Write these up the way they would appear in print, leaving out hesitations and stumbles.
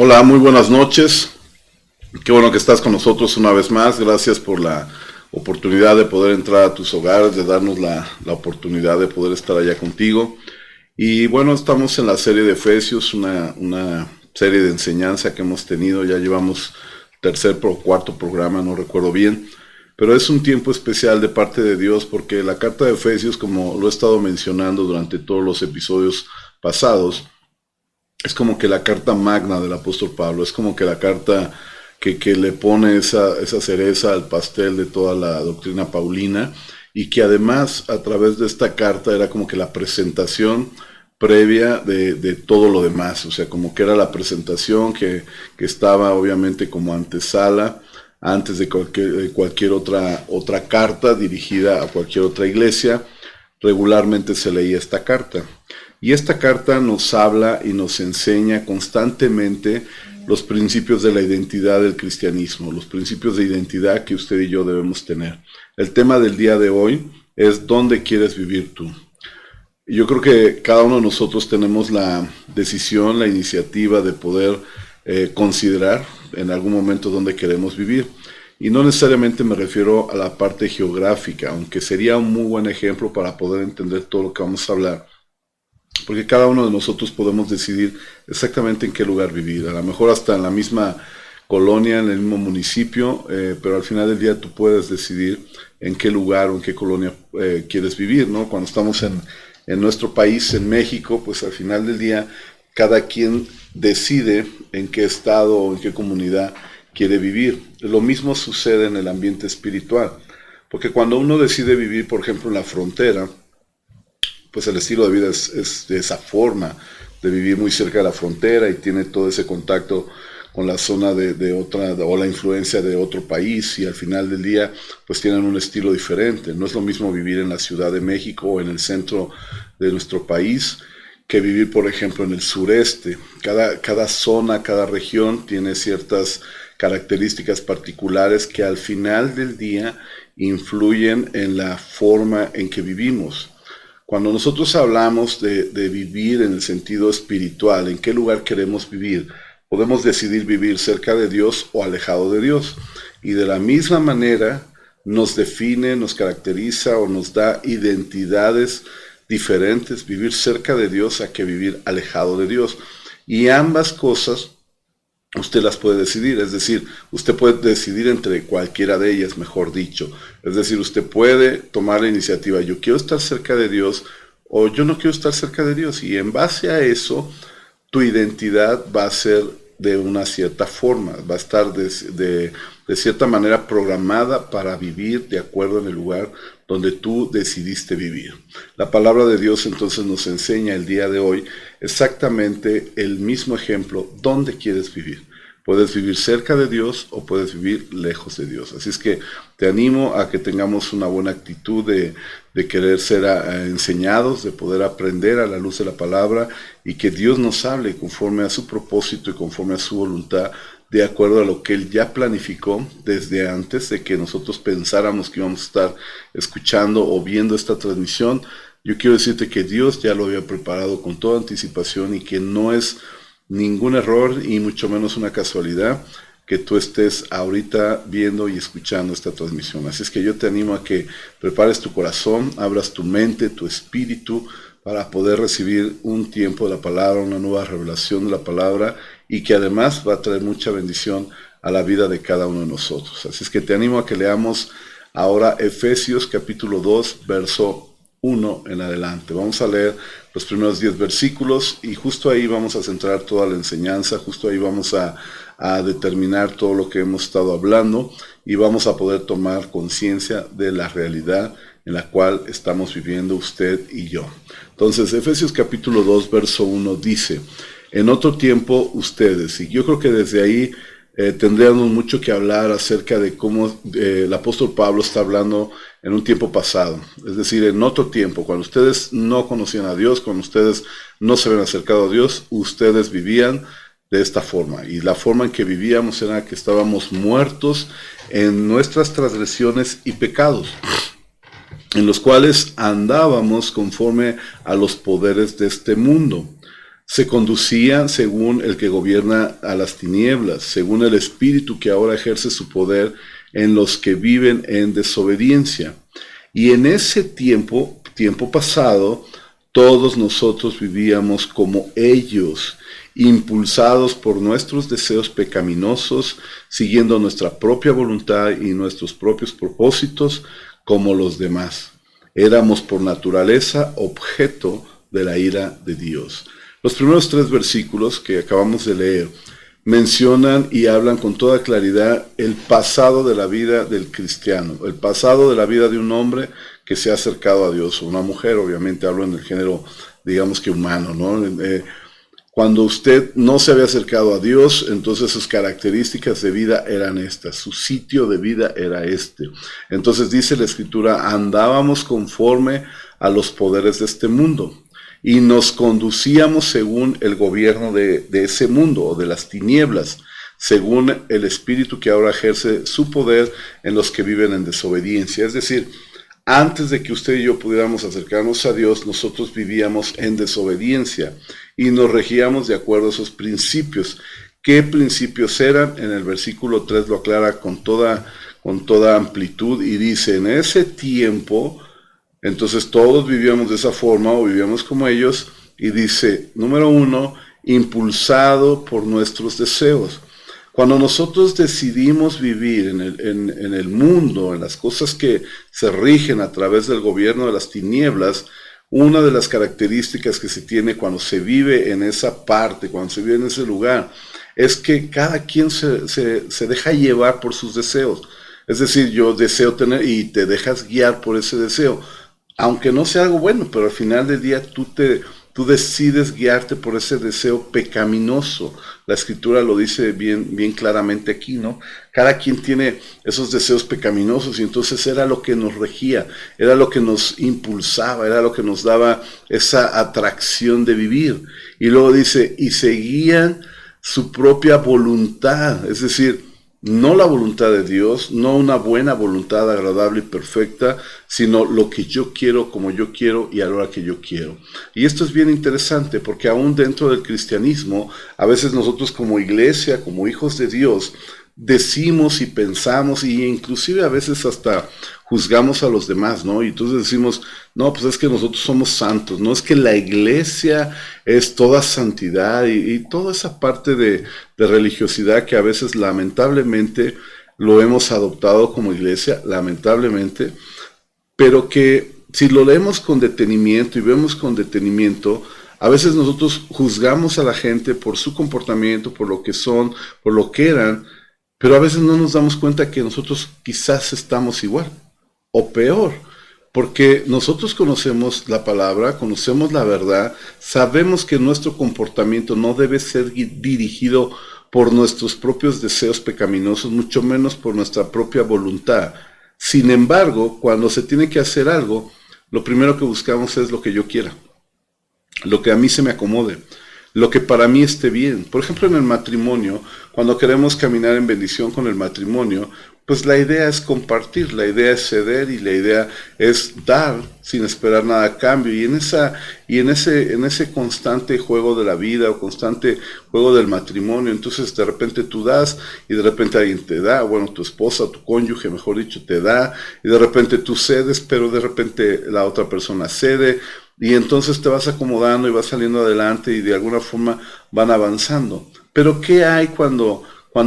Hola, muy buenas noches. Qué bueno que estás con nosotros una vez más. Gracias por la oportunidad de poder entrar a tus hogares, de darnos la oportunidad de poder estar allá contigo. Y bueno, estamos en la serie de Efesios, una serie de enseñanza que hemos tenido. Ya llevamos tercer o cuarto programa, no recuerdo bien. Pero es un tiempo especial de parte de Dios porque la carta de Efesios, como lo he estado mencionando durante todos los episodios pasados, es como que la carta magna del apóstol Pablo, es como que la carta que le pone esa cereza al pastel de toda la doctrina paulina, y que además a través de esta carta era como que la presentación previa de todo lo demás, o sea, como que era la presentación que estaba obviamente como antesala antes de cualquier otra carta dirigida a cualquier otra iglesia. Regularmente se leía esta carta. Y esta carta nos habla y nos enseña constantemente los principios de la identidad del cristianismo, los principios de identidad que usted y yo debemos tener. El tema del día de hoy es ¿dónde quieres vivir tú? Y yo creo que cada uno de nosotros tenemos la decisión, la iniciativa de poder considerar en algún momento dónde queremos vivir. Y no necesariamente me refiero a la parte geográfica, aunque sería un muy buen ejemplo para poder entender todo lo que vamos a hablar. Porque cada uno de nosotros podemos decidir exactamente en qué lugar vivir, a lo mejor hasta en la misma colonia, en el mismo municipio, pero al final del día tú puedes decidir en qué lugar o en qué colonia quieres vivir, ¿no? Cuando estamos en nuestro país, en México, pues al final del día cada quien decide en qué estado o en qué comunidad quiere vivir. Lo mismo sucede en el ambiente espiritual, porque cuando uno decide vivir, por ejemplo, en la frontera, pues el estilo de vida es de esa forma, de vivir muy cerca de la frontera y tiene todo ese contacto con la zona de otra, o la influencia de otro país, y al final del día pues tienen un estilo diferente. No es lo mismo vivir en la Ciudad de México o en el centro de nuestro país que vivir, por ejemplo, en el sureste. Cada zona, cada región tiene ciertas características particulares que al final del día influyen en la forma en que vivimos. Cuando nosotros hablamos de vivir en el sentido espiritual, ¿en qué lugar queremos vivir? Podemos decidir vivir cerca de Dios o alejado de Dios. Y de la misma manera nos define, nos caracteriza o nos da identidades diferentes vivir cerca de Dios a que vivir alejado de Dios. Y ambas cosas usted las puede decidir, es decir, usted puede decidir entre cualquiera de ellas, mejor dicho. Es decir, usted puede tomar la iniciativa, yo quiero estar cerca de Dios o yo no quiero estar cerca de Dios, y en base a eso, tu identidad va a ser de una cierta forma, va a estar de cierta manera programada para vivir de acuerdo en el lugar donde tú decidiste vivir. La palabra de Dios entonces nos enseña el día de hoy exactamente el mismo ejemplo, ¿dónde quieres vivir? Puedes vivir cerca de Dios o puedes vivir lejos de Dios. Así es que te animo a que tengamos una buena actitud de querer ser enseñados, de poder aprender a la luz de la palabra, y que Dios nos hable conforme a su propósito y conforme a su voluntad, de acuerdo a lo que Él ya planificó desde antes de que nosotros pensáramos que íbamos a estar escuchando o viendo esta transmisión. Yo quiero decirte que Dios ya lo había preparado con toda anticipación y que no es ningún error y mucho menos una casualidad que tú estés ahorita viendo y escuchando esta transmisión. Así es que yo te animo a que prepares tu corazón, abras tu mente, tu espíritu, para poder recibir un tiempo de la palabra, una nueva revelación de la palabra, y que además va a traer mucha bendición a la vida de cada uno de nosotros. Así es que te animo a que leamos ahora Efesios capítulo 2, verso 1 en adelante. Vamos a leer los primeros 10 versículos y justo ahí vamos a centrar toda la enseñanza, justo ahí vamos a determinar todo lo que hemos estado hablando, y vamos a poder tomar conciencia de la realidad en la cual estamos viviendo usted y yo. Entonces, Efesios capítulo 2, verso 1 dice: en otro tiempo ustedes, y yo creo que desde ahí tendríamos mucho que hablar acerca de cómo el apóstol Pablo está hablando en un tiempo pasado, es decir, en otro tiempo, cuando ustedes no conocían a Dios, cuando ustedes no se habían acercado a Dios, ustedes vivían de esta forma, y la forma en que vivíamos era que estábamos muertos en nuestras transgresiones y pecados, en los cuales andábamos conforme a los poderes de este mundo, Se conducían según el que gobierna a las tinieblas, según el espíritu que ahora ejerce su poder en los que viven en desobediencia. Y en ese tiempo pasado, todos nosotros vivíamos como ellos, impulsados por nuestros deseos pecaminosos, siguiendo nuestra propia voluntad y nuestros propios propósitos como los demás. Éramos por naturaleza objeto de la ira de Dios. Los primeros 3 versículos que acabamos de leer mencionan y hablan con toda claridad el pasado de la vida del cristiano, el pasado de la vida de un hombre que se ha acercado a Dios, o una mujer, obviamente hablo en el género, digamos que humano, ¿no? Cuando usted no se había acercado a Dios, entonces sus características de vida eran estas, su sitio de vida era este. Entonces dice la Escritura, andábamos conforme a los poderes de este mundo y nos conducíamos según el gobierno de ese mundo o de las tinieblas, según el espíritu que ahora ejerce su poder en los que viven en desobediencia. Es decir, antes de que usted y yo pudiéramos acercarnos a Dios, nosotros vivíamos en desobediencia y nos regíamos de acuerdo a esos principios. ¿Qué principios eran? En el versículo 3 lo aclara con toda amplitud y dice, en ese tiempo, entonces todos vivíamos de esa forma o vivíamos como ellos, y dice, número 1, impulsado por nuestros deseos. Cuando nosotros decidimos vivir en el mundo, en las cosas que se rigen a través del gobierno de las tinieblas, una de las características que se tiene cuando se vive en esa parte, cuando se vive en ese lugar, es que cada quien se deja llevar por sus deseos. Es decir, yo deseo tener y te dejas guiar por ese deseo. Aunque no sea algo bueno, pero al final del día tú decides guiarte por ese deseo pecaminoso. La Escritura lo dice bien claramente aquí, ¿no? Cada quien tiene esos deseos pecaminosos y entonces era lo que nos regía, era lo que nos impulsaba, era lo que nos daba esa atracción de vivir. Y luego dice, y seguían su propia voluntad, es decir, no la voluntad de Dios, no una buena voluntad agradable y perfecta, sino lo que yo quiero, como yo quiero y a la hora que yo quiero. Y esto es bien interesante porque aún dentro del cristianismo, a veces nosotros como iglesia, como hijos de Dios, decimos y pensamos y inclusive a veces hasta juzgamos a los demás, ¿no? Y entonces decimos, no, pues es que nosotros somos santos, no es que la iglesia es toda santidad y toda esa parte de religiosidad que a veces lamentablemente lo hemos adoptado como iglesia, lamentablemente, pero que si lo leemos con detenimiento y vemos con detenimiento, a veces nosotros juzgamos a la gente por su comportamiento, por lo que son, por lo que eran, pero a veces no nos damos cuenta que nosotros quizás estamos igual o peor, porque nosotros conocemos la palabra, conocemos la verdad, sabemos que nuestro comportamiento no debe ser dirigido por nuestros propios deseos pecaminosos, mucho menos por nuestra propia voluntad. Sin embargo, cuando se tiene que hacer algo, lo primero que buscamos es lo que yo quiera, lo que a mí se me acomode, lo que para mí esté bien. Por ejemplo, en el matrimonio, cuando queremos caminar en bendición con el matrimonio, pues la idea es compartir, la idea es ceder y la idea es dar sin esperar nada a cambio. Y en ese constante juego de la vida o constante juego del matrimonio, entonces de repente tú das y de repente alguien te da, bueno, tu esposa, tu cónyuge, mejor dicho, te da, y de repente tú cedes, pero de repente la otra persona cede, y entonces te vas acomodando y vas saliendo adelante y de alguna forma van avanzando. Pero ¿qué hay cuando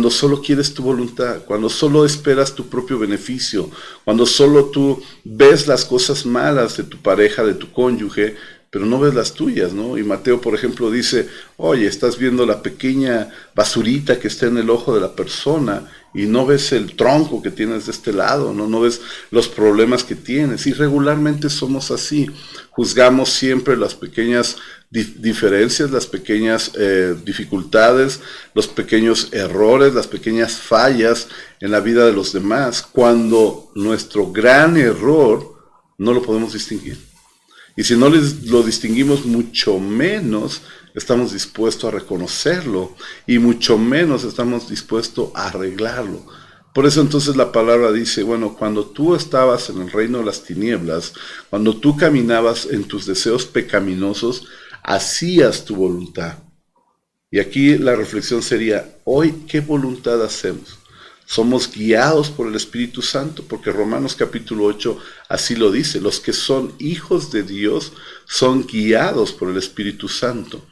solo quieres tu voluntad, cuando solo esperas tu propio beneficio, cuando solo tú ves las cosas malas de tu pareja, de tu cónyuge, pero no ves las tuyas, ¿no? Y Mateo, por ejemplo, dice, oye, estás viendo la pequeña basurita que está en el ojo de la persona y no ves el tronco que tienes de este lado, no ves los problemas que tienes. Y regularmente somos así, juzgamos siempre las pequeñas diferencias, las pequeñas dificultades, los pequeños errores, las pequeñas fallas en la vida de los demás, cuando nuestro gran error no lo podemos distinguir. Y si no lo distinguimos, mucho menos estamos dispuestos a reconocerlo y mucho menos estamos dispuestos a arreglarlo. Por eso entonces la palabra dice, bueno, cuando tú estabas en el reino de las tinieblas, cuando tú caminabas en tus deseos pecaminosos, hacías tu voluntad. Y aquí la reflexión sería, hoy, ¿qué voluntad hacemos? ¿Somos guiados por el Espíritu Santo? Porque Romanos capítulo 8 así lo dice, los que son hijos de Dios son guiados por el Espíritu Santo.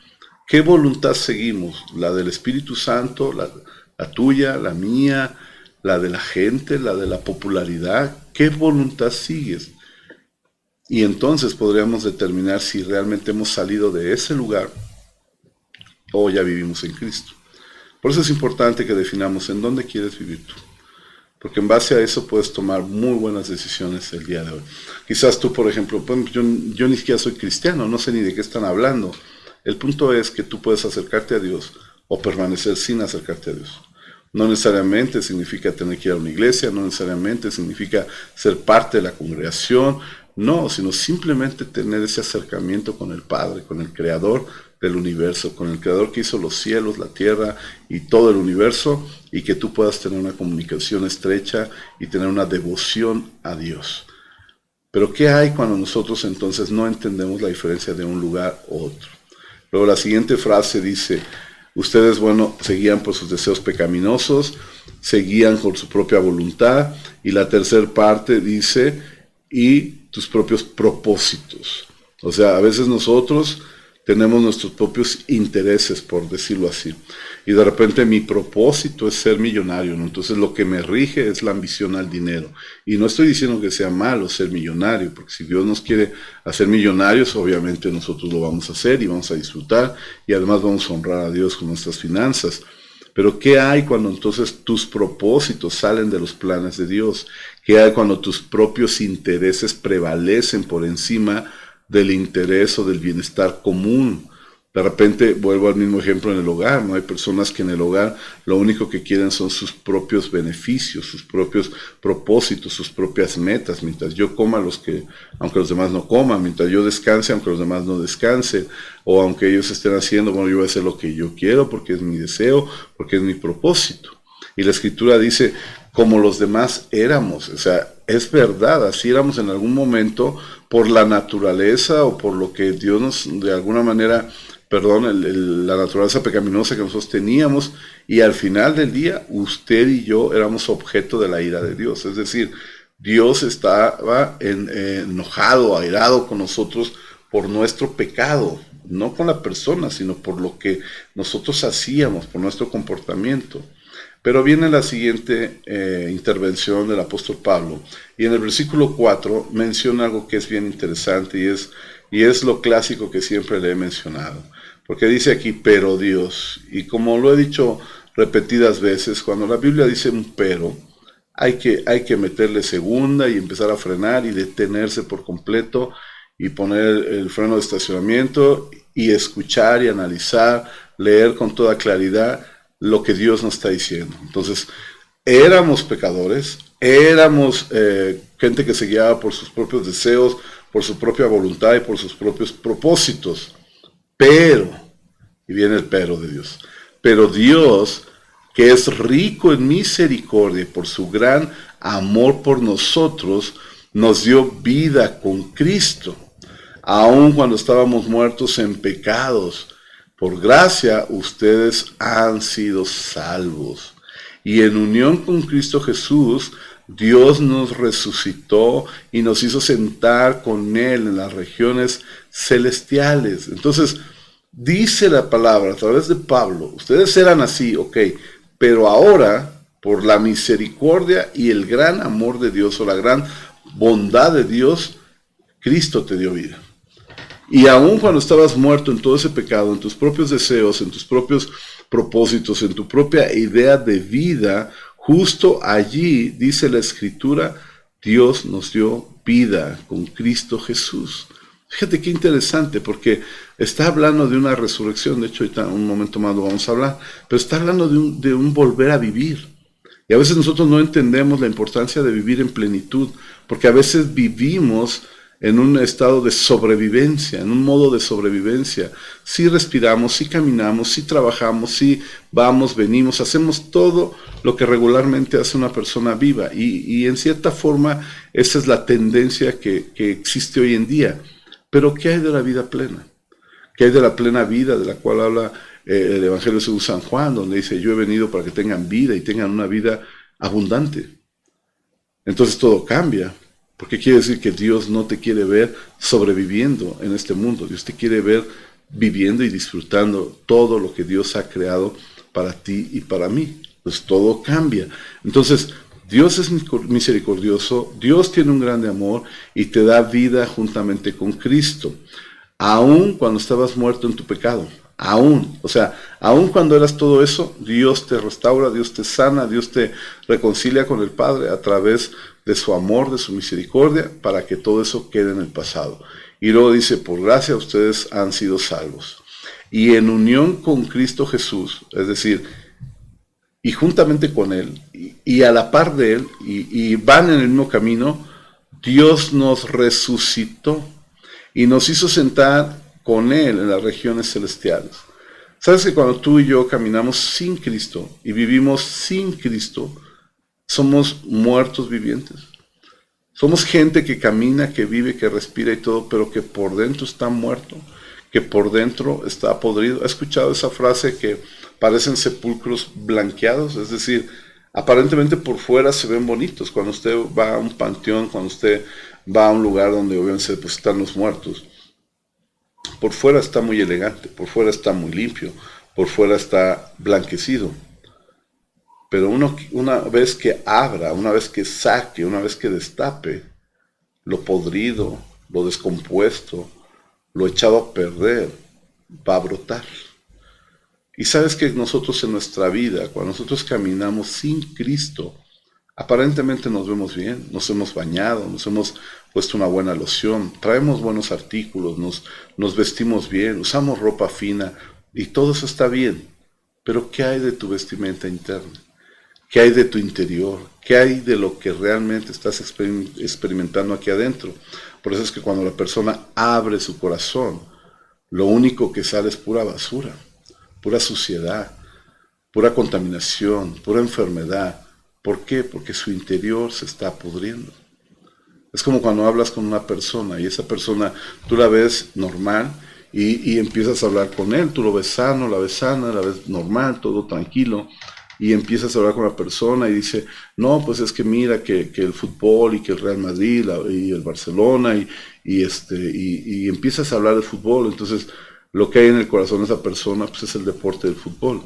¿Qué voluntad seguimos? ¿La del Espíritu Santo, la tuya, la mía, la de la gente, la de la popularidad? ¿Qué voluntad sigues? Y entonces podríamos determinar si realmente hemos salido de ese lugar o ya vivimos en Cristo. Por eso es importante que definamos en dónde quieres vivir tú. Porque en base a eso puedes tomar muy buenas decisiones el día de hoy. Quizás tú, por ejemplo, yo ni siquiera soy cristiano, no sé ni de qué están hablando. El punto es que tú puedes acercarte a Dios o permanecer sin acercarte a Dios. No necesariamente significa tener que ir a una iglesia, no necesariamente significa ser parte de la congregación, no, sino simplemente tener ese acercamiento con el Padre, con el Creador del universo, con el Creador que hizo los cielos, la tierra y todo el universo, y que tú puedas tener una comunicación estrecha y tener una devoción a Dios. Pero ¿qué hay cuando nosotros entonces no entendemos la diferencia de un lugar u otro? Luego la siguiente frase dice, ustedes, seguían por sus deseos pecaminosos, seguían por su propia voluntad, y la tercera parte dice, y tus propios propósitos. O sea, a veces nosotros tenemos nuestros propios intereses, por decirlo así. Y de repente mi propósito es ser millonario, ¿no? Entonces lo que me rige es la ambición al dinero. Y no estoy diciendo que sea malo ser millonario, porque si Dios nos quiere hacer millonarios, obviamente nosotros lo vamos a hacer y vamos a disfrutar, y además vamos a honrar a Dios con nuestras finanzas. Pero ¿qué hay cuando entonces tus propósitos salen de los planes de Dios? ¿Qué hay cuando tus propios intereses prevalecen por encima del interés o del bienestar común? De repente, vuelvo al mismo ejemplo en el hogar, ¿no? Hay personas que en el hogar lo único que quieren son sus propios beneficios, sus propios propósitos, sus propias metas. Mientras yo coma, aunque los demás no coman, mientras yo descanse, aunque los demás no descansen, o aunque ellos estén haciendo, yo voy a hacer lo que yo quiero porque es mi deseo, porque es mi propósito. Y la Escritura dice, como los demás éramos, o sea, es verdad, así éramos en algún momento por la naturaleza o por lo que Dios nos, de alguna manera, la naturaleza pecaminosa que nosotros teníamos, y al final del día, usted y yo éramos objeto de la ira de Dios. Es decir, Dios estaba enojado, airado con nosotros por nuestro pecado, no con la persona, sino por lo que nosotros hacíamos, por nuestro comportamiento. Pero viene la siguiente intervención del apóstol Pablo, y en el versículo 4 menciona algo que es bien interesante, y es lo clásico que siempre le he mencionado, porque dice aquí, pero Dios, y como lo he dicho repetidas veces, cuando la Biblia dice un pero, hay que meterle segunda y empezar a frenar y detenerse por completo, y poner el freno de estacionamiento, y escuchar y analizar, leer con toda claridad lo que Dios nos está diciendo. Entonces, éramos pecadores, éramos gente que se guiaba por sus propios deseos, por su propia voluntad y por sus propios propósitos. Pero, y viene el pero de Dios, pero Dios, que es rico en misericordia por su gran amor por nosotros, nos dio vida con Cristo, aun cuando estábamos muertos en pecados. Por gracia ustedes han sido salvos. Y en unión con Cristo Jesús, Dios nos resucitó y nos hizo sentar con Él en las regiones celestiales. Entonces, dice la palabra a través de Pablo, ustedes eran así, ok, pero ahora, por la misericordia y el gran amor de Dios o la gran bondad de Dios, Cristo te dio vida. Y aun cuando estabas muerto en todo ese pecado, en tus propios deseos, en tus propios propósitos, en tu propia idea de vida, justo allí, dice la Escritura, Dios nos dio vida con Cristo Jesús. Fíjate qué interesante, porque está hablando de una resurrección, de hecho ahorita un momento más lo vamos a hablar, pero está hablando de un volver a vivir. Y a veces nosotros no entendemos la importancia de vivir en plenitud, porque a veces vivimos en un estado de sobrevivencia, en un modo de sobrevivencia. Sí respiramos, sí caminamos, sí trabajamos, sí vamos, venimos, hacemos todo lo que regularmente hace una persona viva. Y en cierta forma esa es la tendencia que existe hoy en día. Pero ¿qué hay de la vida plena? ¿Qué hay de la plena vida de la cual habla el Evangelio según San Juan, donde dice, yo he venido para que tengan vida y tengan una vida abundante? Entonces todo cambia, porque quiere decir que Dios no te quiere ver sobreviviendo en este mundo. Dios te quiere ver viviendo y disfrutando todo lo que Dios ha creado para ti y para mí. Pues todo cambia. Entonces, Dios es misericordioso, Dios tiene un grande amor y te da vida juntamente con Cristo, aun cuando estabas muerto en tu pecado. Aún cuando eras todo eso, Dios te restaura, Dios te sana, Dios te reconcilia con el Padre a través de su amor, de su misericordia, para que todo eso quede en el pasado. Y luego dice, por gracia ustedes han sido salvos. Y en unión con Cristo Jesús, es decir, y juntamente con Él, y a la par de Él, y van en el mismo camino, Dios nos resucitó y nos hizo sentar con Él en las regiones celestiales. ¿Sabes que cuando tú y yo caminamos sin Cristo y vivimos sin Cristo, somos muertos vivientes? Somos gente que camina, que vive, que respira y todo, pero que por dentro está muerto, que por dentro está podrido. ¿Has escuchado esa frase que parecen sepulcros blanqueados? Es decir, aparentemente por fuera se ven bonitos. Cuando usted va a un panteón, cuando usted va a un lugar donde obviamente pues, están los muertos, por fuera está muy elegante, por fuera está muy limpio, por fuera está blanquecido. Pero una vez que abra, una vez que saque, una vez que destape, lo podrido, lo descompuesto, lo echado a perder, va a brotar. Y sabes que nosotros en nuestra vida, cuando nosotros caminamos sin Cristo, aparentemente nos vemos bien, nos hemos bañado, nos hemos puesto una buena loción, traemos buenos artículos, nos vestimos bien, usamos ropa fina y todo eso está bien. Pero ¿qué hay de tu vestimenta interna? ¿Qué hay de tu interior? ¿Qué hay de lo que realmente estás experimentando aquí adentro? Por eso es que cuando la persona abre su corazón, lo único que sale es pura basura, pura suciedad, pura contaminación, pura enfermedad. ¿Por qué? Porque su interior se está pudriendo. Es como cuando hablas con una persona y esa persona tú la ves normal y empiezas a hablar con él, tú lo ves sano, la ves sana, la ves normal, todo tranquilo, y empiezas a hablar con la persona y dice, no, pues es que mira que el fútbol y que el Real Madrid y el Barcelona y empiezas a hablar de fútbol, entonces lo que hay en el corazón de esa persona pues es el deporte del fútbol.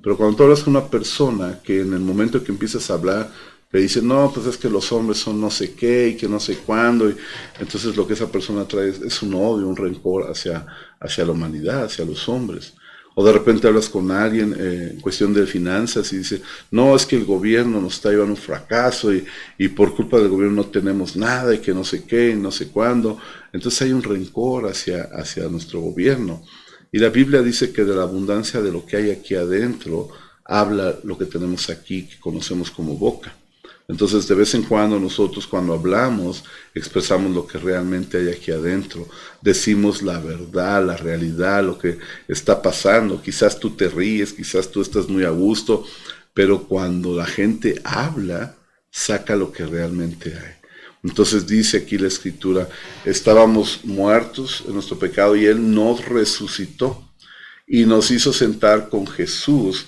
Pero cuando tú hablas con una persona que en el momento que empiezas a hablar le dice, no, pues es que los hombres son no sé qué y que no sé cuándo, y entonces lo que esa persona trae es un odio, un rencor hacia la humanidad, hacia los hombres. O de repente hablas con alguien en cuestión de finanzas y dice, no, es que el gobierno nos está llevando un fracaso y por culpa del gobierno no tenemos nada y que no sé qué y no sé cuándo. Entonces hay un rencor hacia nuestro gobierno. Y la Biblia dice que de la abundancia de lo que hay aquí adentro, habla lo que tenemos aquí, que conocemos como boca. Entonces, de vez en cuando nosotros cuando hablamos, expresamos lo que realmente hay aquí adentro. Decimos la verdad, la realidad, lo que está pasando. Quizás tú te ríes, quizás tú estás muy a gusto, pero cuando la gente habla, saca lo que realmente hay. Entonces dice aquí la Escritura, estábamos muertos en nuestro pecado y Él nos resucitó y nos hizo sentar con Jesús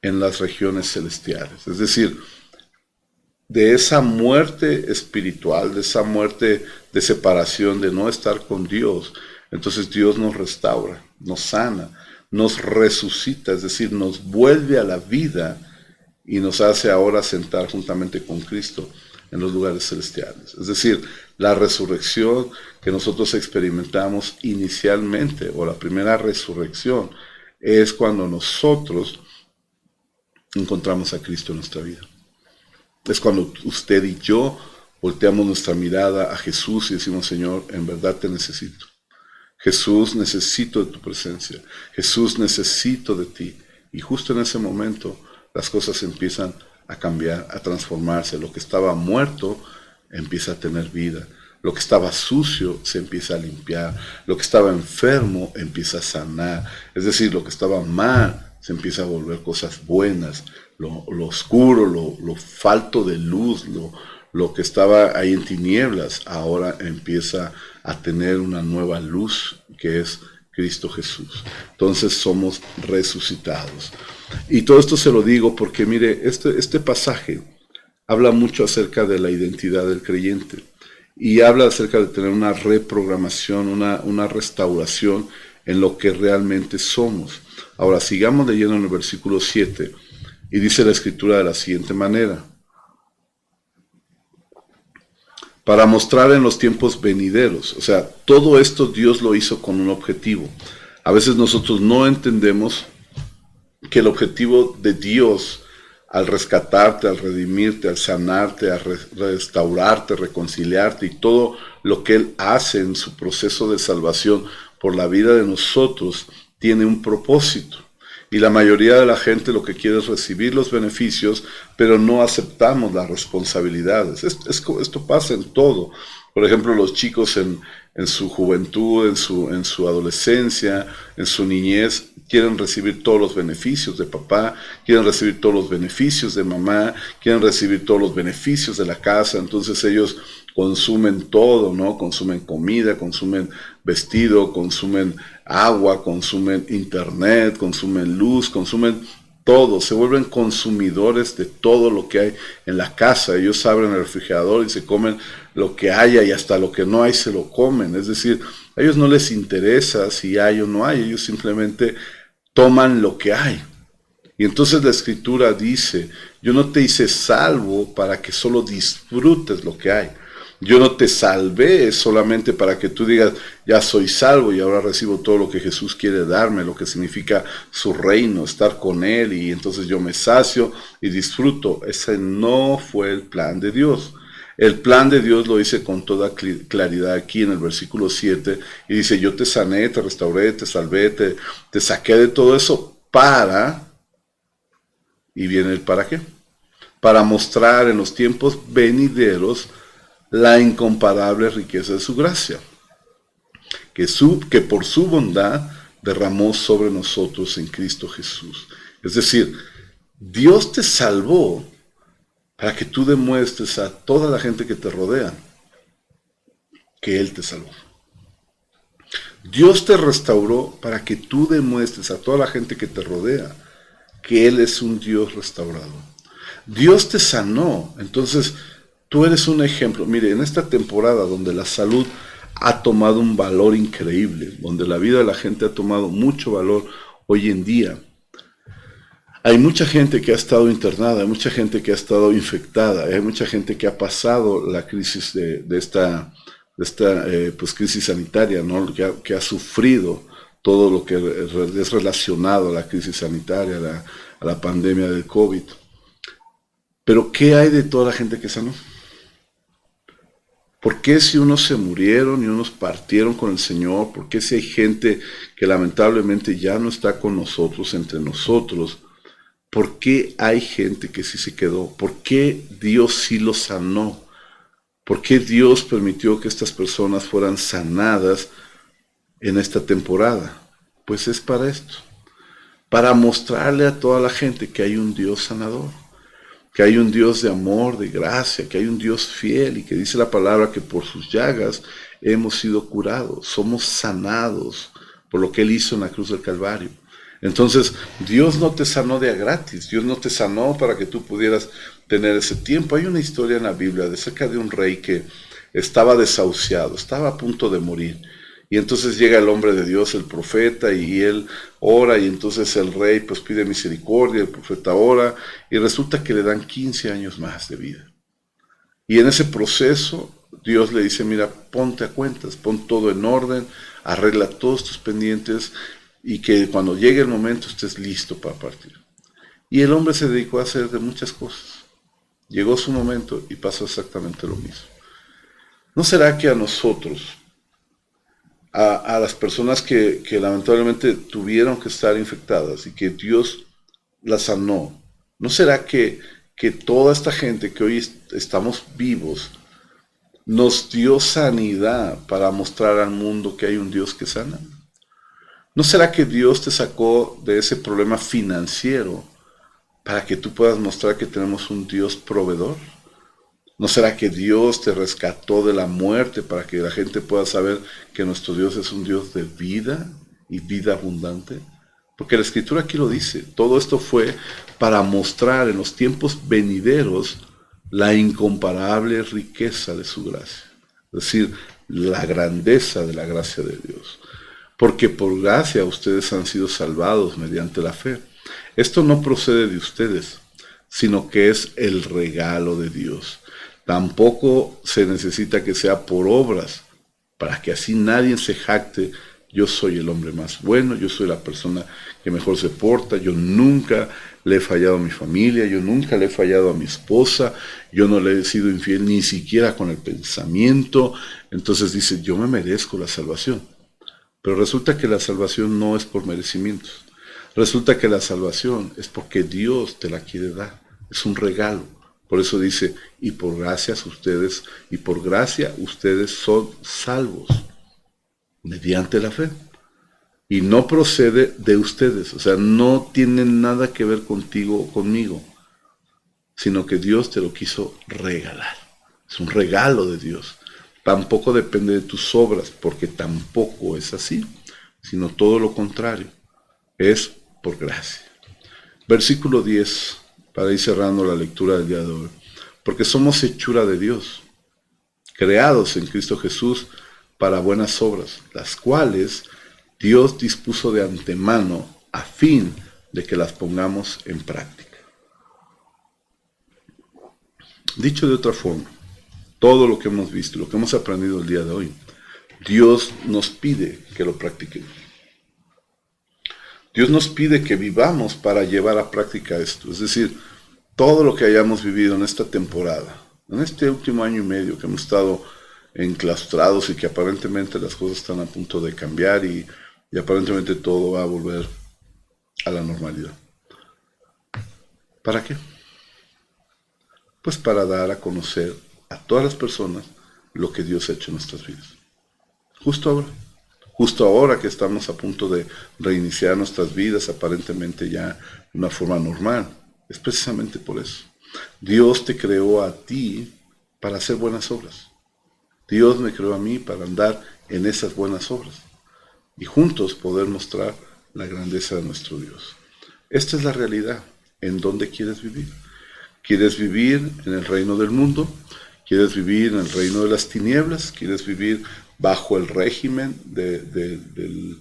en las regiones celestiales. Es decir, de esa muerte espiritual, de esa muerte de separación, de no estar con Dios, entonces Dios nos restaura, nos sana, nos resucita, es decir, nos vuelve a la vida y nos hace ahora sentar juntamente con Cristo en los lugares celestiales. Es decir, la resurrección que nosotros experimentamos inicialmente, o la primera resurrección, es cuando nosotros encontramos a Cristo en nuestra vida. Es cuando usted y yo volteamos nuestra mirada a Jesús y decimos, Señor, en verdad te necesito. Jesús, necesito de tu presencia. Jesús, necesito de ti. Y justo en ese momento las cosas empiezan a cambiar, a transformarse. Lo que estaba muerto empieza a tener vida. Lo que estaba sucio se empieza a limpiar. Lo que estaba enfermo empieza a sanar. Es decir, lo que estaba mal se empieza a volver cosas buenas. Lo oscuro, lo falto de luz, lo que estaba ahí en tinieblas, ahora empieza a tener una nueva luz que es Cristo Jesús. Entonces somos resucitados. Y todo esto se lo digo porque, mire, este pasaje habla mucho acerca de la identidad del creyente y habla acerca de tener una reprogramación, una restauración en lo que realmente somos. Ahora, sigamos leyendo en el versículo 7 y dice la Escritura de la siguiente manera: para mostrar en los tiempos venideros. O sea, todo esto Dios lo hizo con un objetivo. A veces nosotros no entendemos que el objetivo de Dios al rescatarte, al redimirte, al sanarte, a restaurarte, reconciliarte y todo lo que Él hace en su proceso de salvación por la vida de nosotros tiene un propósito. Y la mayoría de la gente lo que quiere es recibir los beneficios, pero no aceptamos las responsabilidades. Esto pasa en todo. Por ejemplo, los chicos en su juventud, en su adolescencia, en su niñez, quieren recibir todos los beneficios de papá, quieren recibir todos los beneficios de mamá, quieren recibir todos los beneficios de la casa. Entonces ellos consumen todo, ¿no? Consumen comida, consumen vestido, consumen agua, consumen internet, consumen luz, consumen todo, se vuelven consumidores de todo lo que hay en la casa. Ellos abren el refrigerador y se comen lo que haya y hasta lo que no hay se lo comen. Es decir, a ellos no les interesa si hay o no hay, ellos simplemente toman lo que hay. Y entonces la Escritura dice: yo no te hice salvo para que solo disfrutes lo que hay. Yo no te salvé solamente para que tú digas, ya soy salvo y ahora recibo todo lo que Jesús quiere darme, lo que significa su reino, estar con Él, y entonces yo me sacio y disfruto. Ese no fue el plan de Dios. El plan de Dios lo dice con toda claridad aquí en el versículo 7, y dice: yo te sané, te restauré, te salvé, te saqué de todo eso para, y viene el para qué, para mostrar en los tiempos venideros la incomparable riqueza de su gracia, que por su bondad derramó sobre nosotros en Cristo Jesús. Es decir, Dios te salvó para que tú demuestres a toda la gente que te rodea que Él te salvó. Dios te restauró para que tú demuestres a toda la gente que te rodea que Él es un Dios restaurador. Dios te sanó, entonces tú eres un ejemplo. Mire, en esta temporada donde la salud ha tomado un valor increíble, donde la vida de la gente ha tomado mucho valor hoy en día, hay mucha gente que ha estado internada, hay mucha gente que ha estado infectada, hay mucha gente que ha pasado la crisis de esta crisis sanitaria, ¿no? que ha sufrido todo lo que es relacionado a la crisis sanitaria, a la pandemia del COVID. Pero ¿qué hay de toda la gente que sanó? ¿Por qué si unos se murieron y unos partieron con el Señor? ¿Por qué si hay gente que lamentablemente ya no está con nosotros, entre nosotros? ¿Por qué hay gente que sí se quedó? ¿Por qué Dios sí los sanó? ¿Por qué Dios permitió que estas personas fueran sanadas en esta temporada? Pues es para esto, para mostrarle a toda la gente que hay un Dios sanador, que hay un Dios de amor, de gracia, que hay un Dios fiel, y que dice la palabra que por sus llagas hemos sido curados, somos sanados por lo que Él hizo en la cruz del Calvario. Entonces, Dios no te sanó de a gratis, Dios no te sanó para que tú pudieras tener ese tiempo. Hay una historia en la Biblia acerca de un rey que estaba desahuciado, estaba a punto de morir. Y entonces llega el hombre de Dios, el profeta, y él ora, y entonces el rey pues pide misericordia, el profeta ora, y resulta que le dan 15 años más de vida. Y en ese proceso, Dios le dice: mira, ponte a cuentas, pon todo en orden, arregla todos tus pendientes, y que cuando llegue el momento estés listo para partir. Y el hombre se dedicó a hacer de muchas cosas. Llegó su momento y pasó exactamente lo mismo. ¿No será que a nosotros, a las personas que lamentablemente tuvieron que estar infectadas y que Dios las sanó, ¿no será que toda esta gente que hoy estamos vivos nos dio sanidad para mostrar al mundo que hay un Dios que sana? ¿No será que Dios te sacó de ese problema financiero para que tú puedas mostrar que tenemos un Dios proveedor? ¿No será que Dios te rescató de la muerte para que la gente pueda saber que nuestro Dios es un Dios de vida y vida abundante. Porque la Escritura aquí lo dice, todo esto fue para mostrar en los tiempos venideros la incomparable riqueza de su gracia. Es decir, la grandeza de la gracia de Dios. Porque por gracia ustedes han sido salvados mediante la fe. Esto no procede de ustedes, sino que es el regalo de Dios. Tampoco se necesita que sea por obras, para que así nadie se jacte. Yo soy el hombre más bueno, yo soy la persona que mejor se porta, yo nunca le he fallado a mi familia, yo nunca le he fallado a mi esposa, yo no le he sido infiel ni siquiera con el pensamiento. Entonces dice, yo me merezco la salvación. Pero resulta que la salvación no es por merecimientos. Resulta que la salvación es porque Dios te la quiere dar. Es un regalo. Por eso dice, y por gracia ustedes son salvos mediante la fe. Y no procede de ustedes, o sea, no tiene nada que ver contigo o conmigo, sino que Dios te lo quiso regalar. Es un regalo de Dios. Tampoco depende de tus obras, porque tampoco es así, sino todo lo contrario. Es por gracia. Versículo 10, para ir cerrando la lectura del día de hoy. Porque somos hechura de Dios, creados en Cristo Jesús para buenas obras, las cuales Dios dispuso de antemano a fin de que las pongamos en práctica. Dicho de otra forma, todo lo que hemos visto, lo que hemos aprendido el día de hoy, Dios nos pide que lo practiquemos. Dios nos pide que vivamos para llevar a práctica esto. Es decir, todo lo que hayamos vivido en esta temporada, en este último año y medio que hemos estado enclaustrados y que aparentemente las cosas están a punto de cambiar y aparentemente todo va a volver a la normalidad. ¿Para qué? Pues para dar a conocer a todas las personas lo que Dios ha hecho en nuestras vidas. Justo ahora que estamos a punto de reiniciar nuestras vidas aparentemente ya de una forma normal, es precisamente por eso. Dios te creó a ti para hacer buenas obras. Dios me creó a mí para andar en esas buenas obras y juntos poder mostrar la grandeza de nuestro Dios. Esta es la realidad. ¿En dónde quieres vivir? ¿Quieres vivir en el reino del mundo? ¿Quieres vivir en el reino de las tinieblas? ¿Quieres vivir bajo el régimen del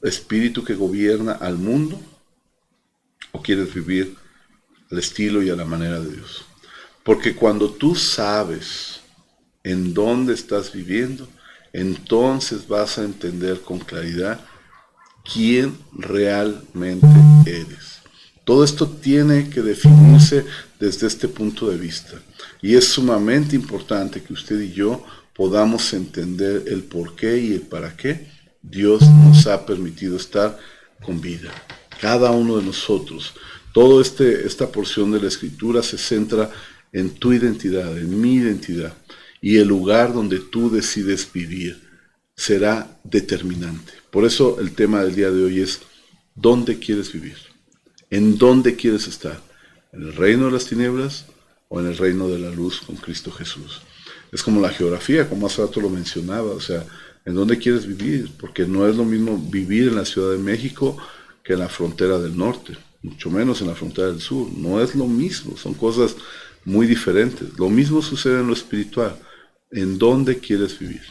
espíritu que gobierna al mundo? ¿O quieres vivir al estilo y a la manera de Dios? Porque cuando tú sabes en dónde estás viviendo, entonces vas a entender con claridad quién realmente eres. Todo esto tiene que definirse desde este punto de vista. Y es sumamente importante que usted y yo podamos entender el por qué y el para qué Dios nos ha permitido estar con vida. Cada uno de nosotros. Toda esta porción de la Escritura se centra en tu identidad, en mi identidad. Y el lugar donde tú decides vivir será determinante. Por eso el tema del día de hoy es ¿dónde quieres vivir? ¿En dónde quieres estar? ¿En el reino de las tinieblas o en el reino de la luz con Cristo Jesús? Es como la geografía, como hace rato lo mencionaba, o sea, ¿en dónde quieres vivir? Porque no es lo mismo vivir en la Ciudad de México que en la frontera del norte, mucho menos en la frontera del sur. No es lo mismo, son cosas muy diferentes. Lo mismo sucede en lo espiritual. ¿En dónde quieres vivir?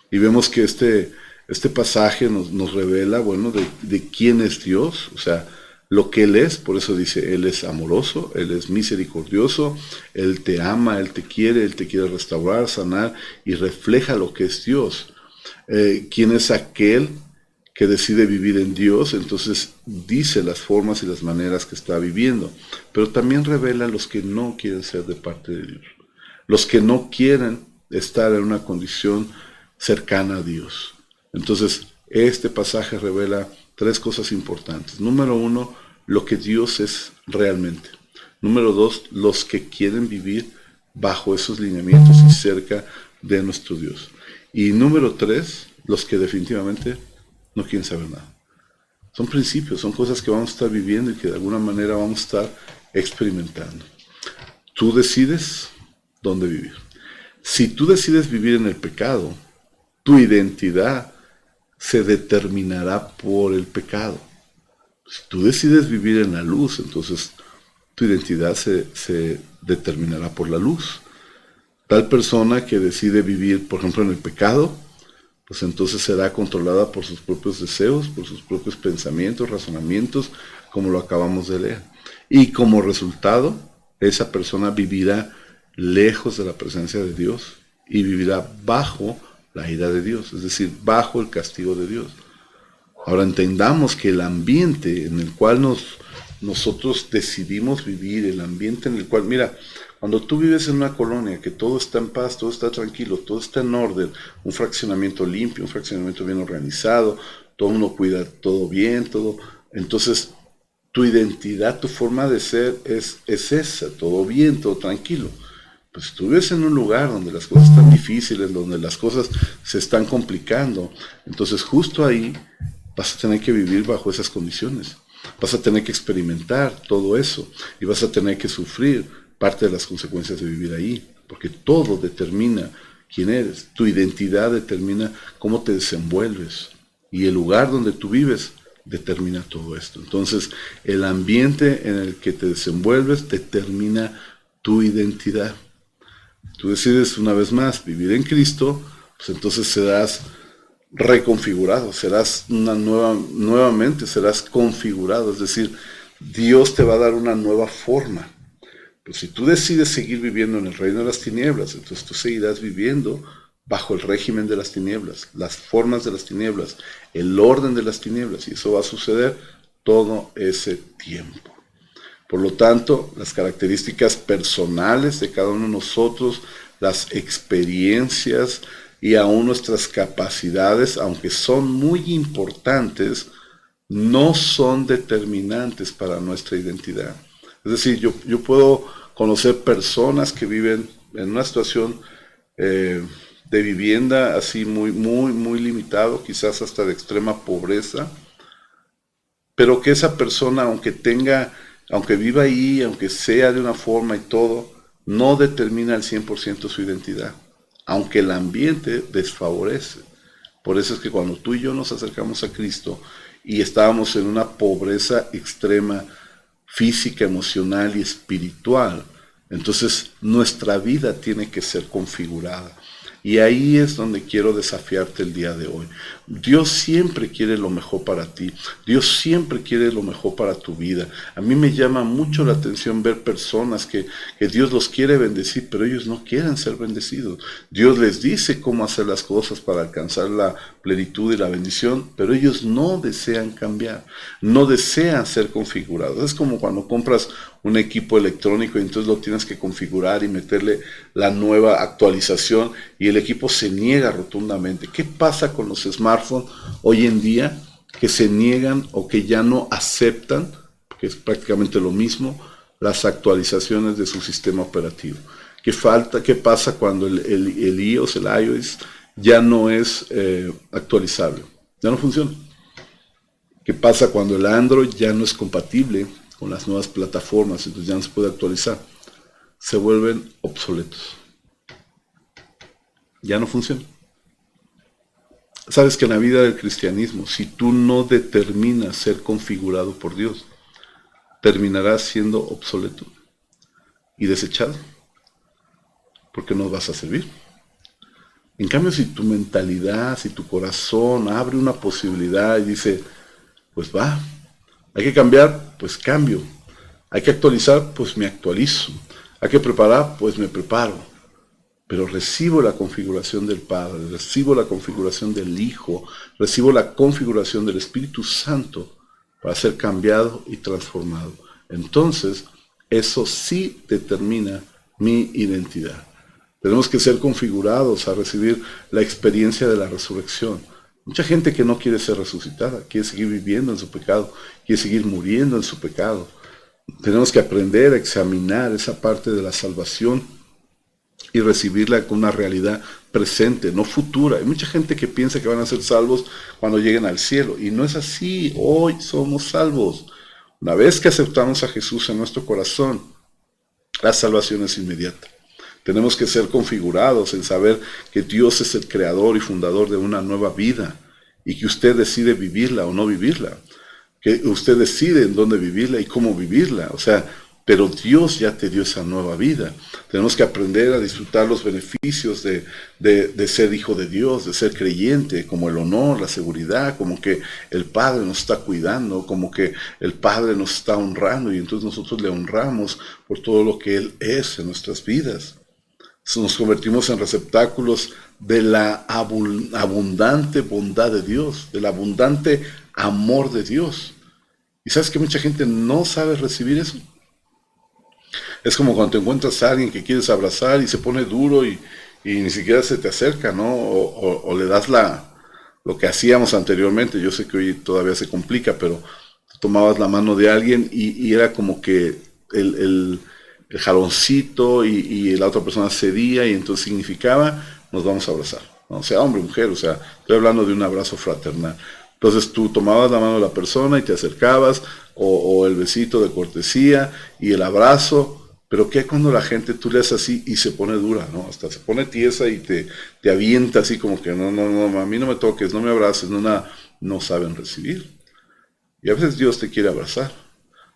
Y vemos que este pasaje nos revela, bueno, de quién es Dios, o sea, lo que Él es. Por eso dice, Él es amoroso, Él es misericordioso, Él te ama, Él te quiere restaurar, sanar y refleja lo que es Dios. ¿Quién es aquel que decide vivir en Dios? Entonces dice las formas y las maneras que está viviendo, pero también revela a los que no quieren ser de parte de Dios, los que no quieren estar en una condición cercana a Dios. Entonces, este pasaje revela tres cosas importantes. Número uno, lo que Dios es realmente. Número dos, los que quieren vivir bajo esos lineamientos y cerca de nuestro Dios. Y número tres, los que definitivamente no quieren saber nada. Son principios, son cosas que vamos a estar viviendo y que de alguna manera vamos a estar experimentando. Tú decides dónde vivir. Si tú decides vivir en el pecado, tu identidad se determinará por el pecado. Si tú decides vivir en la luz, entonces tu identidad se determinará por la luz. Tal persona que decide vivir, por ejemplo, en el pecado, pues entonces será controlada por sus propios deseos, por sus propios pensamientos, razonamientos, como lo acabamos de leer. Y como resultado, esa persona vivirá lejos de la presencia de Dios y vivirá bajo la ira de Dios, es decir, bajo el castigo de Dios. Ahora entendamos que el ambiente en el cual nosotros decidimos vivir, el ambiente en el cual, mira, cuando tú vives en una colonia que todo está en paz, todo está tranquilo, todo está en orden, un fraccionamiento limpio, un fraccionamiento bien organizado, todo uno cuida todo bien, todo, entonces tu identidad, tu forma de ser es esa, todo bien, todo tranquilo. Pues si tú vives en un lugar donde las cosas están difíciles, donde las cosas se están complicando, entonces justo ahí vas a tener que vivir bajo esas condiciones. Vas a tener que experimentar todo eso y vas a tener que sufrir parte de las consecuencias de vivir ahí, porque todo determina quién eres. Tu identidad determina cómo te desenvuelves y el lugar donde tú vives determina todo esto. Entonces, el ambiente en el que te desenvuelves determina tu identidad. Tú decides una vez más vivir en Cristo, pues entonces serás reconfigurado, serás nuevamente serás configurado, es decir, Dios te va a dar una nueva forma. Pero si tú decides seguir viviendo en el reino de las tinieblas, entonces tú seguirás viviendo bajo el régimen de las tinieblas, las formas de las tinieblas, el orden de las tinieblas, y eso va a suceder todo ese tiempo. Por lo tanto, las características personales de cada uno de nosotros, las experiencias y aún nuestras capacidades, aunque son muy importantes, no son determinantes para nuestra identidad. Es decir, yo puedo conocer personas que viven en una situación de vivienda así muy limitado, quizás hasta de extrema pobreza, pero que esa persona, aunque viva ahí, aunque sea de una forma y todo, no determina al 100% su identidad, aunque el ambiente desfavorece. Por eso es que cuando tú y yo nos acercamos a Cristo y estábamos en una pobreza extrema, física, emocional y espiritual, entonces nuestra vida tiene que ser configurada. Y ahí es donde quiero desafiarte el día de hoy. Dios siempre quiere lo mejor para ti. Dios siempre quiere lo mejor para tu vida. A mí me llama mucho la atención ver personas que Dios los quiere bendecir, pero ellos no quieren ser bendecidos. Dios les dice cómo hacer las cosas para alcanzar la plenitud y la bendición, pero ellos no desean cambiar, no desean ser configurados. Es como cuando compras un equipo electrónico y entonces lo tienes que configurar y meterle la nueva actualización y el equipo se niega rotundamente. ¿Qué pasa con los smartphones hoy en día que se niegan o que ya no aceptan, que es prácticamente lo mismo, las actualizaciones de su sistema operativo? ¿Qué pasa cuando el iOS, el iOS ya no es actualizable? Ya no funciona. ¿Qué pasa cuando el Android ya no es compatible con las nuevas plataformas, entonces ya no se puede actualizar? Se vuelven obsoletos. Ya no funciona. Sabes que en la vida del cristianismo, si tú no determinas ser configurado por Dios, terminarás siendo obsoleto y desechado, porque no vas a servir. En cambio, si tu mentalidad, si tu corazón abre una posibilidad y dice, pues va, hay que cambiar, pues cambio. Hay que actualizar, pues me actualizo. Hay que preparar, pues me preparo. Pero recibo la configuración del Padre, recibo la configuración del Hijo, recibo la configuración del Espíritu Santo para ser cambiado y transformado. Entonces, eso sí determina mi identidad. Tenemos que ser configurados a recibir la experiencia de la resurrección. Mucha gente que no quiere ser resucitada, quiere seguir viviendo en su pecado, quiere seguir muriendo en su pecado. Tenemos que aprender a examinar esa parte de la salvación y recibirla con una realidad presente, no futura. Hay mucha gente que piensa que van a ser salvos cuando lleguen al cielo, y no es así. Hoy somos salvos. Una vez que aceptamos a Jesús en nuestro corazón, la salvación es inmediata. Tenemos que ser configurados en saber que Dios es el creador y fundador de una nueva vida, y que usted decide vivirla o no vivirla, que usted decide en dónde vivirla y cómo vivirla, o sea, pero Dios ya te dio esa nueva vida. Tenemos que aprender a disfrutar los beneficios de ser hijo de Dios, de ser creyente, como el honor, la seguridad, como que el Padre nos está cuidando, como que el Padre nos está honrando y entonces nosotros le honramos por todo lo que Él es en nuestras vidas. Nos convertimos en receptáculos de la abundante bondad de Dios, del abundante amor de Dios. ¿Y sabes que mucha gente no sabe recibir eso? Es como cuando te encuentras a alguien que quieres abrazar y se pone duro y ni siquiera se te acerca, ¿no? O le das lo que hacíamos anteriormente. Yo sé que hoy todavía se complica, pero tomabas la mano de alguien y era como que el jaloncito y la otra persona cedía y entonces significaba nos vamos a abrazar, ¿no? O sea, hombre, mujer, o sea, estoy hablando de un abrazo fraternal. Entonces tú tomabas la mano de la persona y te acercabas, o el besito de cortesía y el abrazo. Pero ¿qué cuando la gente tú le haces así y se pone dura, ¿no? Hasta se pone tiesa y te avienta así como que no, a mí no me toques, no me abraces, no nada. No saben recibir. Y a veces Dios te quiere abrazar,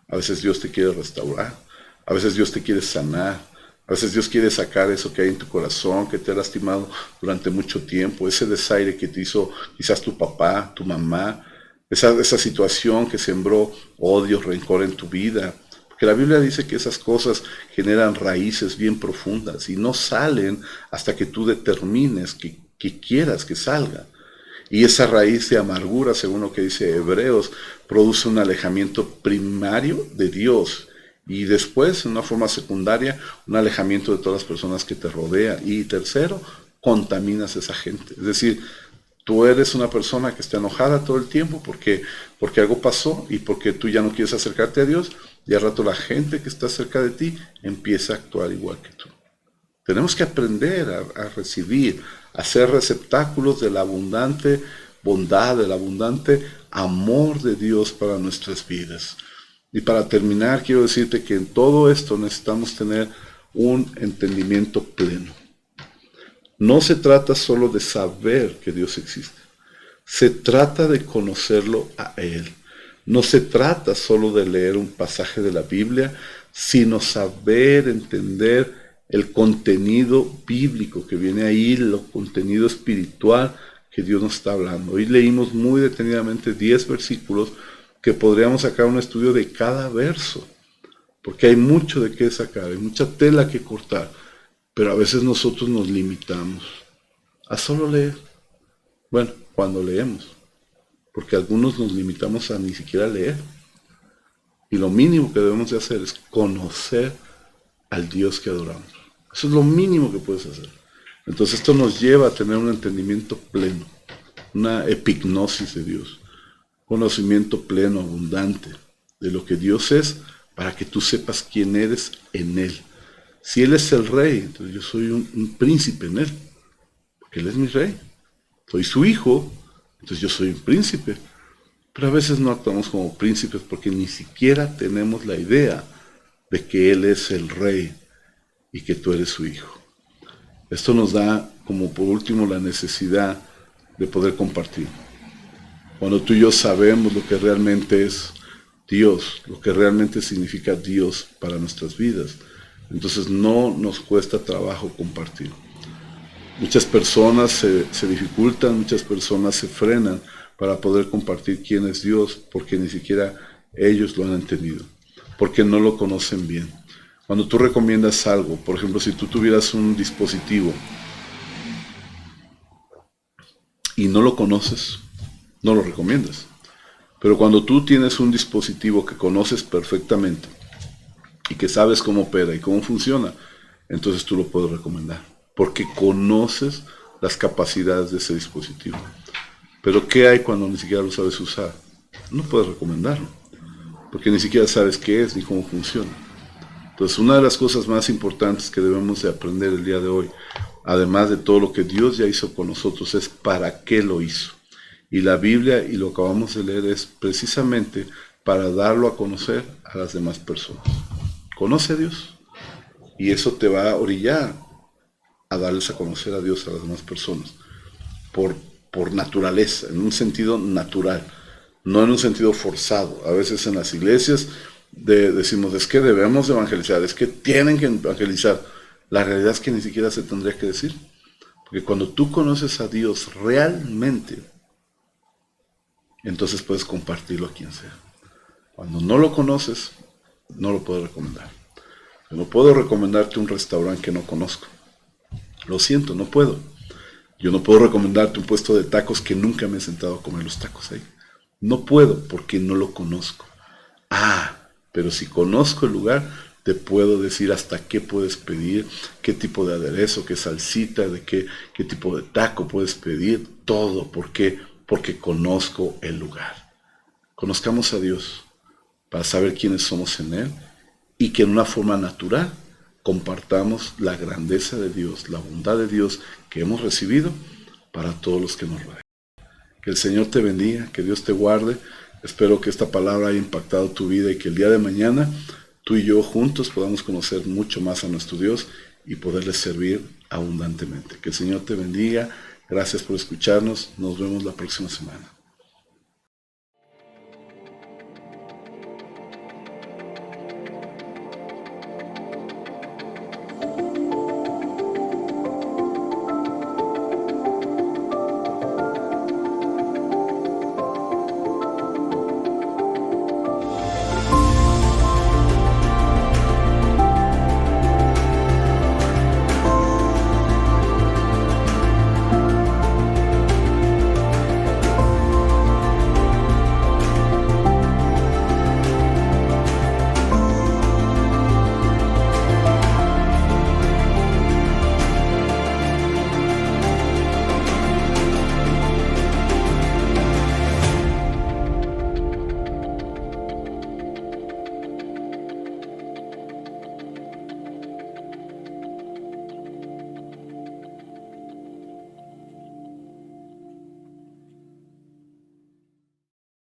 a veces Dios te quiere restaurar, a veces Dios te quiere sanar, a veces Dios quiere sacar eso que hay en tu corazón, que te ha lastimado durante mucho tiempo, ese desaire que te hizo quizás tu papá, tu mamá, esa situación que sembró odio, rencor en tu vida. Porque la Biblia dice que esas cosas generan raíces bien profundas y no salen hasta que tú determines que quieras que salga. Y esa raíz de amargura, según lo que dice Hebreos, produce un alejamiento primario de Dios y después, en una forma secundaria, un alejamiento de todas las personas que te rodean. Y tercero, contaminas a esa gente. Es decir, tú eres una persona que está enojada todo el tiempo porque algo pasó y porque tú ya no quieres acercarte a Dios, y al rato la gente que está cerca de ti empieza a actuar igual que tú. Tenemos que aprender a recibir, a ser receptáculos de la abundante bondad, del abundante amor de Dios para nuestras vidas. Y para terminar, quiero decirte que en todo esto necesitamos tener un entendimiento pleno. No se trata solo de saber que Dios existe. Se trata de conocerlo a Él. No se trata solo de leer un pasaje de la Biblia, sino saber, entender el contenido bíblico que viene ahí, el contenido espiritual que Dios nos está hablando. Hoy leímos muy detenidamente 10 versículos que podríamos sacar un estudio de cada verso, porque hay mucho de qué sacar, hay mucha tela que cortar, pero a veces nosotros nos limitamos a solo leer. Bueno, cuando leemos, porque algunos nos limitamos a ni siquiera leer. Y lo mínimo que debemos de hacer es conocer al Dios que adoramos. Eso es lo mínimo que puedes hacer. Entonces esto nos lleva a tener un entendimiento pleno, una epignosis de Dios, conocimiento pleno, abundante de lo que Dios es, para que tú sepas quién eres en Él. Si Él es el rey, entonces yo soy un príncipe en Él, porque Él es mi rey. Soy su hijo, entonces yo soy un príncipe. Pero a veces no actuamos como príncipes porque ni siquiera tenemos la idea de que Él es el rey y que tú eres su hijo. Esto nos da, como por último, la necesidad de poder compartir. Cuando tú y yo sabemos lo que realmente es Dios, lo que realmente significa Dios para nuestras vidas, entonces no nos cuesta trabajo compartir. Muchas personas se dificultan, muchas personas se frenan para poder compartir quién es Dios, porque ni siquiera ellos lo han entendido, porque no lo conocen bien. Cuando tú recomiendas algo, por ejemplo, si tú tuvieras un dispositivo y no lo conoces, no lo recomiendas. Pero cuando tú tienes un dispositivo que conoces perfectamente y que sabes cómo opera y cómo funciona, entonces tú lo puedes recomendar, porque conoces las capacidades de ese dispositivo. Pero ¿qué hay cuando ni siquiera lo sabes usar? No puedes recomendarlo, porque ni siquiera sabes qué es ni cómo funciona. Entonces, una de las cosas más importantes que debemos de aprender el día de hoy, además de todo lo que Dios ya hizo con nosotros, es para qué lo hizo. Y la Biblia, y lo acabamos de leer, es precisamente para darlo a conocer a las demás personas. Conoce a Dios, y eso te va a orillar a darles a conocer a Dios a las demás personas. por naturaleza, en un sentido natural, no en un sentido forzado. A veces en las iglesias decimos, es que debemos evangelizar, es que tienen que evangelizar. La realidad es que ni siquiera se tendría que decir. Porque cuando tú conoces a Dios realmente, entonces puedes compartirlo a quien sea. Cuando no lo conoces, no lo puedo recomendar. Yo no puedo recomendarte un restaurante que no conozco. Lo siento, no puedo. Yo no puedo recomendarte un puesto de tacos que nunca me he sentado a comer los tacos ahí. No puedo porque no lo conozco. Pero si conozco el lugar, te puedo decir hasta qué puedes pedir, qué tipo de aderezo, qué salsita, de qué tipo de taco puedes pedir, todo. ¿Por qué? Porque conozco el lugar. Conozcamos a Dios para saber quiénes somos en Él y que en una forma natural compartamos la grandeza de Dios, la bondad de Dios que hemos recibido para todos los que nos rodean. Que el Señor te bendiga, que Dios te guarde. Espero que esta palabra haya impactado tu vida y que el día de mañana tú y yo juntos podamos conocer mucho más a nuestro Dios y poderle servir abundantemente. Que el Señor te bendiga. Gracias por escucharnos. Nos vemos la próxima semana.